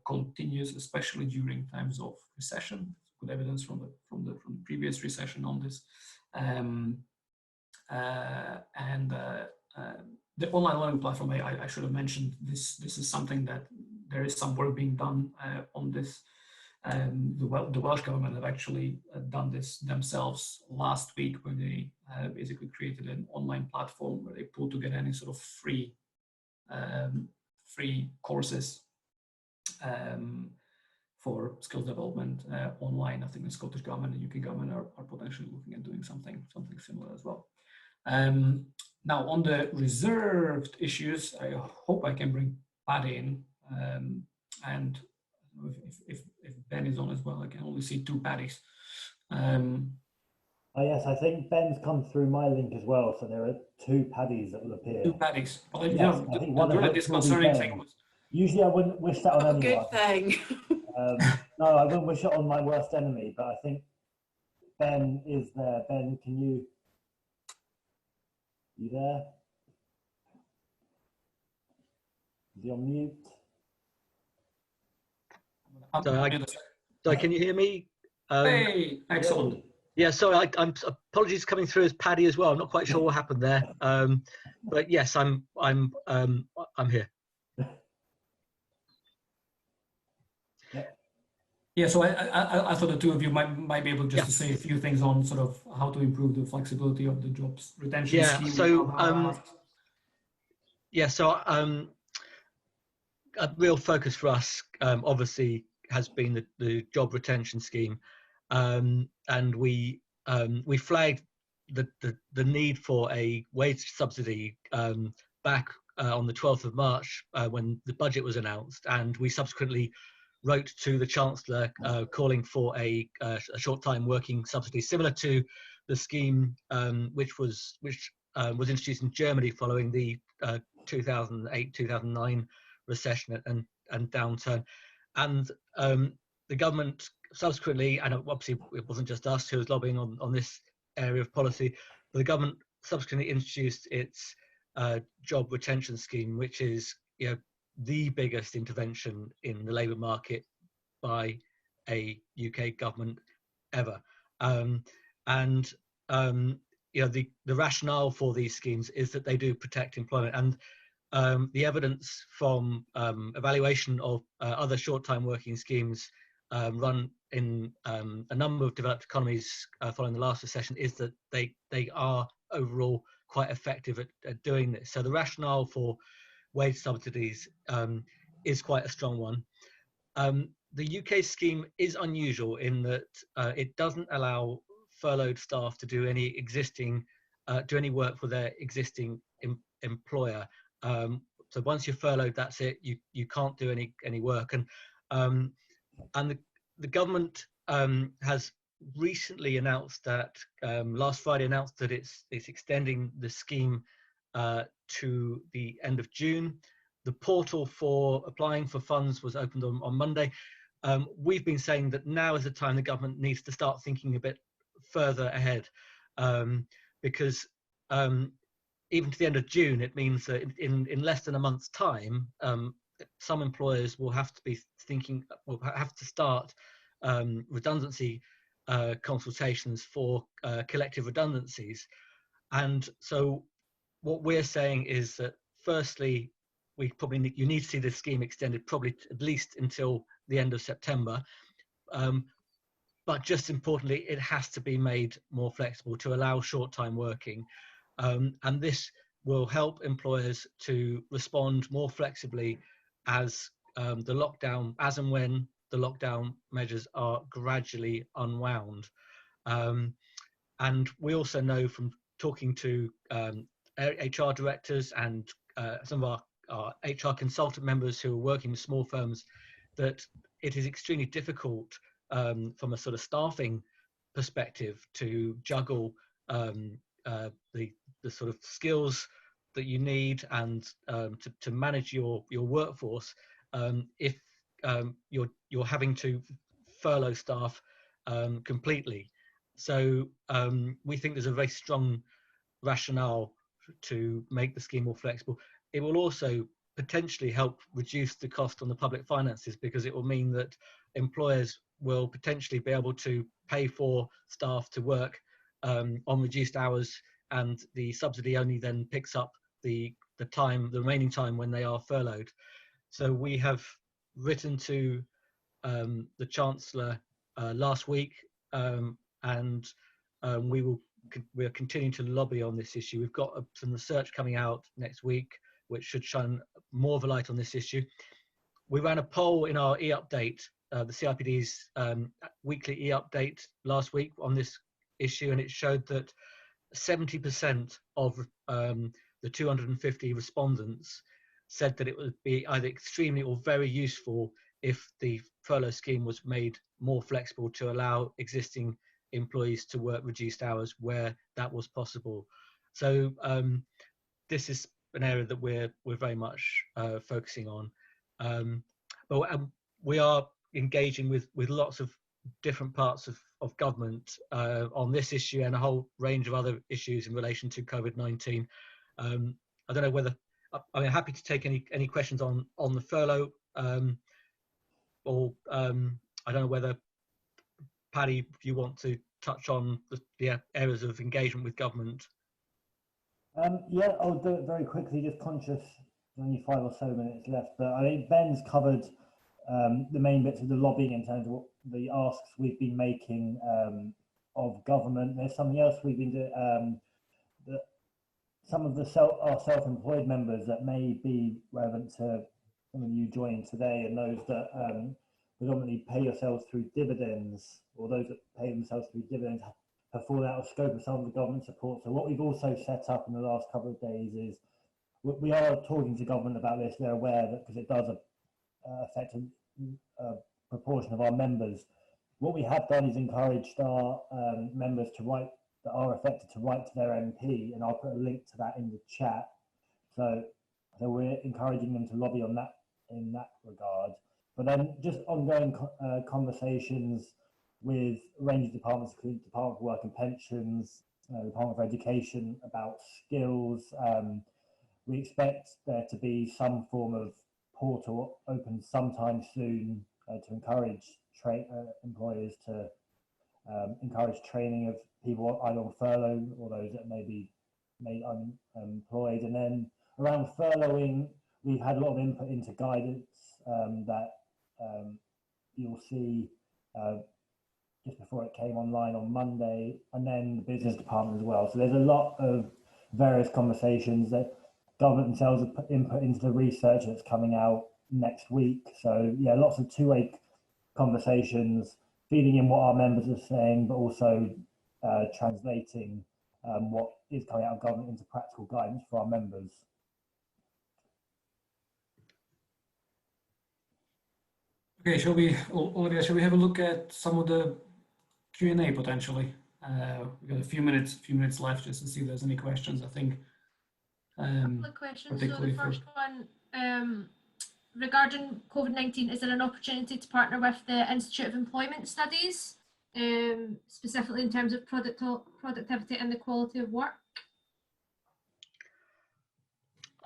continues, especially during times of recession. Good evidence from the previous recession on this. The online learning platform, I should have mentioned, this is something that there is some work being done on this. The Welsh government have actually done this themselves last week, where they basically created an online platform where they pull together any sort of free courses for skills development online. I think the Scottish government and UK government are potentially looking at doing something similar as well. Now, on the reserved issues, I hope I can bring Paddy in, and if Ben is on as well. I can only see two Paddies. Yes, I think Ben's come through my link as well, so there are two Paddies that will appear. Two Paddies. Well, yes, I think one of really disconcerting thing was. Usually, I wouldn't wish that on anyone. Good thing. No, I wouldn't wish it on my worst enemy, but I think Ben is there. Ben, can you there? Is he on mute? So can you hear me? Hey, excellent. Yeah, sorry, I'm apologies coming through as Paddy as well. I'm not quite sure what happened there, but yes, I'm here. Yeah, so I thought the two of you might be able just to say a few things on sort of how to improve the flexibility of the jobs retention scheme. So a real focus for us obviously has been the job retention scheme, and we flagged the need for a wage subsidy back on the 12th of March when the budget was announced, and we subsequently wrote to the Chancellor calling for a short-time working subsidy similar to the scheme which was introduced in Germany following the 2008-2009 recession and downturn. And the government subsequently, and obviously it wasn't just us who was lobbying on this area of policy, but the government subsequently introduced its job retention scheme, which is the biggest intervention in the labour market by a UK government ever. The rationale for these schemes is that they do protect employment, and the evidence from evaluation of other short-time working schemes run in a number of developed economies following the last recession is that they are overall quite effective at doing this. So the rationale for wage subsidies is quite a strong one. The UK scheme is unusual in that it doesn't allow furloughed staff to do any work for their existing employer. So once you're furloughed, that's it. You can't do any work. And the government has recently announced that last Friday announced that it's extending the scheme to the end of June. The portal for applying for funds was opened on Monday. We've been saying that now is the time the government needs to start thinking a bit further ahead, because even to the end of June, it means that in less than a month's time, some employers will have to start redundancy consultations for collective redundancies. And so what we're saying is that firstly, you need to see this scheme extended probably at least until the end of September. But just importantly, it has to be made more flexible to allow short-time working. And this will help employers to respond more flexibly as and when the lockdown measures are gradually unwound. And we also know from talking to HR directors and some of our HR consultant members who are working with small firms that it is extremely difficult from a sort of staffing perspective to juggle the sort of skills that you need and to manage your workforce if you're having to furlough staff completely. So we think there's a very strong rationale to make the scheme more flexible. It will also potentially help reduce the cost on the public finances, because it will mean that employers will potentially be able to pay for staff to work on reduced hours, and the subsidy only then picks up the remaining time when they are furloughed. So we have written to the Chancellor last week, and we are continuing to lobby on this issue. We've got some research coming out next week which should shine more of a light on this issue. We ran a poll in our e-update, the CIPD's weekly e-update last week on this issue, and it showed that 70% of the 250 respondents said that it would be either extremely or very useful if the furlough scheme was made more flexible to allow existing employees to work reduced hours where that was possible. So this is an area that we're very much focusing on. But we are engaging with lots of different parts of government on this issue and a whole range of other issues in relation to COVID-19. I don't know whether, I'm happy to take any questions on the furlough, or I don't know whether, Paddy, if you want to touch on the areas of engagement with government. Yeah, I'll do it very quickly, just conscious there's only 5 or so minutes left, but I think Ben's covered the main bits of the lobbying in terms of what the asks we've been making of government. There's something else we've been doing, that some of our self-employed members that may be relevant to some of you joining today, and those that predominantly pay yourselves through dividends, or those that pay themselves through dividends, have fallen out of scope of some of the government support. So what we've also set up in the last couple of days is we are talking to government about this. They're aware that, because it does affect a proportion of our members. What we have done is encouraged our members that are affected to write to their MP, and I'll put a link to that in the chat. So we're encouraging them to lobby on that in that regard. But then just ongoing conversations with a range of departments, including Department of Work and Pensions, Department of Education, about skills. We expect there to be some form of portal open sometime soon to encourage employers to encourage training of people either on furlough or those that may be made unemployed. And then around furloughing, we've had a lot of input into guidance that you'll see just before it came online on Monday, and then the business department as well. So there's a lot of various conversations that government themselves have put input into the research that's coming out next week. So yeah, lots of two-way conversations, feeding in what our members are saying, but also translating what is coming out of government into practical guidance for our members. Okay, Olivia, shall we have a look at some of the Q&A potentially? We've got a few minutes left just to see if there's any questions. I think. A couple of questions. So the first one, regarding COVID-19, is there an opportunity to partner with the Institute of Employment Studies, specifically in terms of productivity and the quality of work?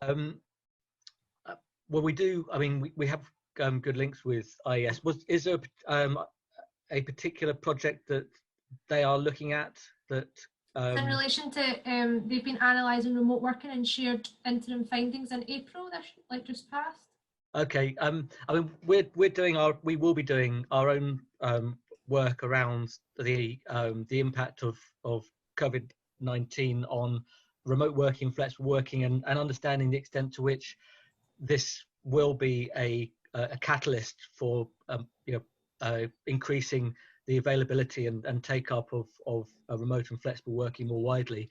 Well, we do. I mean, we have good links with IES. Is there a particular project that they are looking at that? In relation to, they've been analysing remote working and shared interim findings in April, just passed. Okay. I mean, we will be doing our own work around the impact of COVID-19 on remote working, flexible working, and understanding the extent to which this will be a catalyst for increasing the availability and take up of remote and flexible working more widely.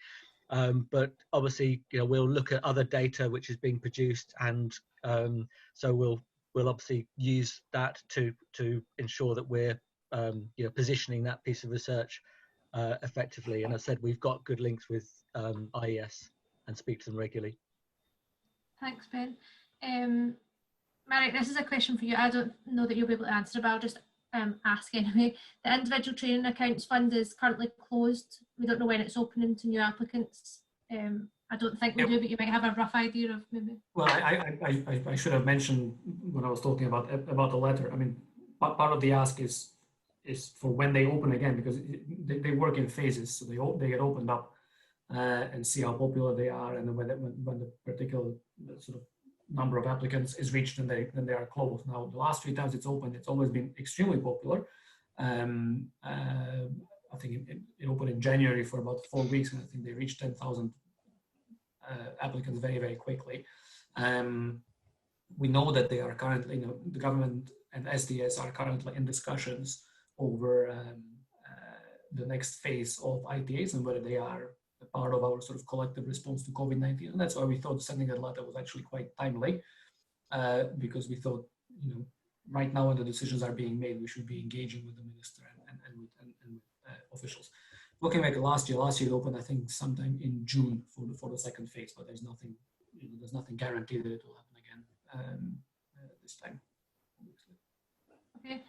But obviously, we'll look at other data which is being produced, and so we'll obviously use that to ensure that we're positioning that piece of research effectively. And as I said, we've got good links with IES and speak to them regularly. Thanks, Ben. Marek, this is a question for you. I don't know that you'll be able to answer, but I'll just ask anyway. The individual training accounts fund is currently closed. We don't know when it's opening to new applicants. I don't think we do, but you might have a rough idea of maybe. Well, I should have mentioned when I was talking about the letter. I mean, part of the ask is for when they open again, because they work in phases. So they get opened up and see how popular they are, and then when the particular sort of number of applicants is reached, and then they are closed. Now, the last 3 times it's opened, it's always been extremely popular. I think it opened in January for about 4 weeks, and I think they reached 10,000 applicants very, very quickly. We know that they are currently, the government and SDS are currently in discussions over the next phase of IPAs and whether they are a part of our sort of collective response to COVID-19. And that's why we thought sending that letter was actually quite timely, because we thought, right now when the decisions are being made, we should be engaging with the minister and with officials. Looking back at last year it opened, I think, sometime in June for the second phase, but there's nothing, there's nothing guaranteed that it will happen again this time. Okay,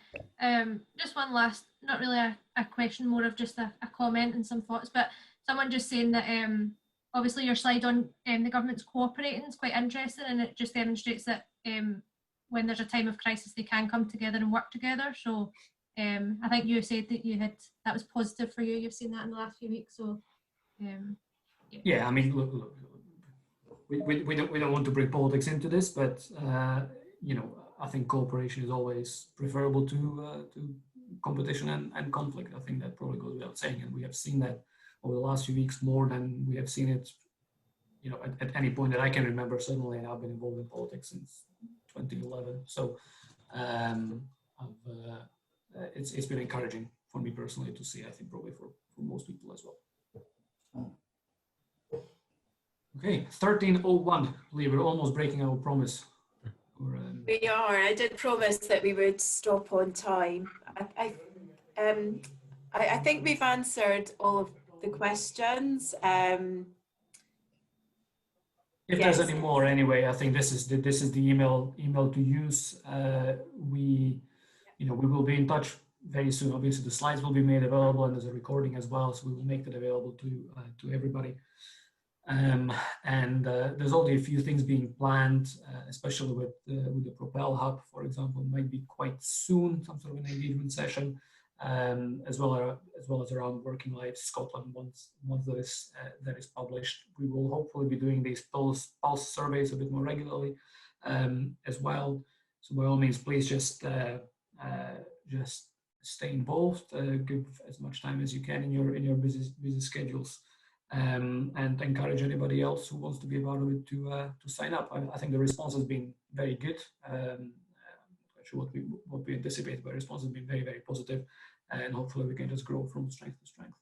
just one last, not really a question, more of just a comment and some thoughts, but someone just saying that obviously your slide on the government's cooperating is quite interesting, and it just demonstrates that when there's a time of crisis they can come together and work together. So I think you said that that was positive for you. You've seen that in the last few weeks. So yeah, I mean, look, we don't want to bring politics into this, but I think cooperation is always preferable to competition and conflict. I think that probably goes without saying, and we have seen that over the last few weeks more than we have seen it, at any point that I can remember. Certainly, I've been involved in politics since 2011, so it's been encouraging for me personally to see. I think probably for most people as well. Okay, 13:01. We're almost breaking our promise. We are. I did promise that we would stop on time. I think we've answered all of the questions. If there's any more, anyway, I think this is the email to use. We will be in touch very soon. Obviously, the slides will be made available, and there's a recording as well, so we will make that available to everybody. And there's already a few things being planned, especially with the Propel Hub, for example, might be quite soon, some sort of an engagement session, as well as around Working Life Scotland. Once that is published, we will hopefully be doing these pulse surveys a bit more regularly as well. So by all means, please just stay involved, give as much time as you can in your busy schedules, and encourage anybody else who wants to be a part of it to sign up. I think the response has been very good. I'm not sure what we anticipate, but the response has been very, very positive, and hopefully we can just grow from strength to strength.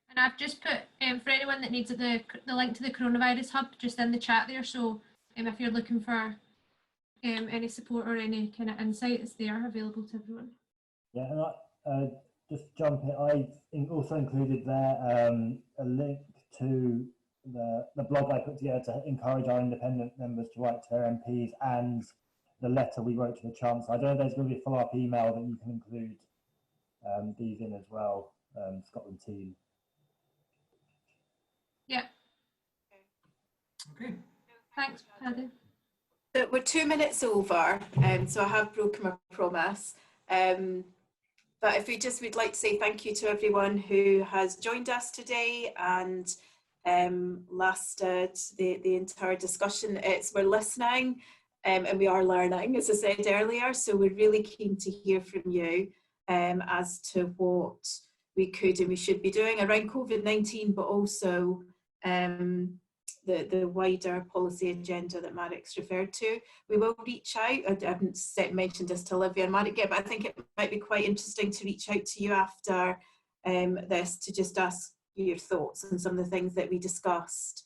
And I've just put, for anyone that needs it, the link to the Coronavirus Hub just in the chat there. So if you're looking for any support or any kind of insight, it's there available to everyone. Yeah, and I just jump in. I also included there a link to the blog I put together to encourage our independent members to write to their MPs, and the letter we wrote to the Chancellor. I don't know if there's going to be a follow-up email that you can include these in as well, Scotland team. Yeah. Okay. Thanks, Paddy. So we're 2 minutes over, so I have broken my promise. But if we'd like to say thank you to everyone who has joined us today and lasted the entire discussion. We're listening and we are learning, as I said earlier, so we're really keen to hear from you as to what we could and we should be doing around COVID-19, but also the wider policy agenda that Marek's referred to. We will reach out. I haven't mentioned this to Olivia and Marek yet, but I think it might be quite interesting to reach out to you after this to just ask you your thoughts on some of the things that we discussed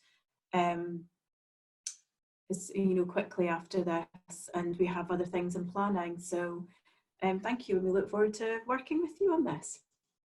quickly after this, and we have other things in planning. So thank you, and we look forward to working with you on this.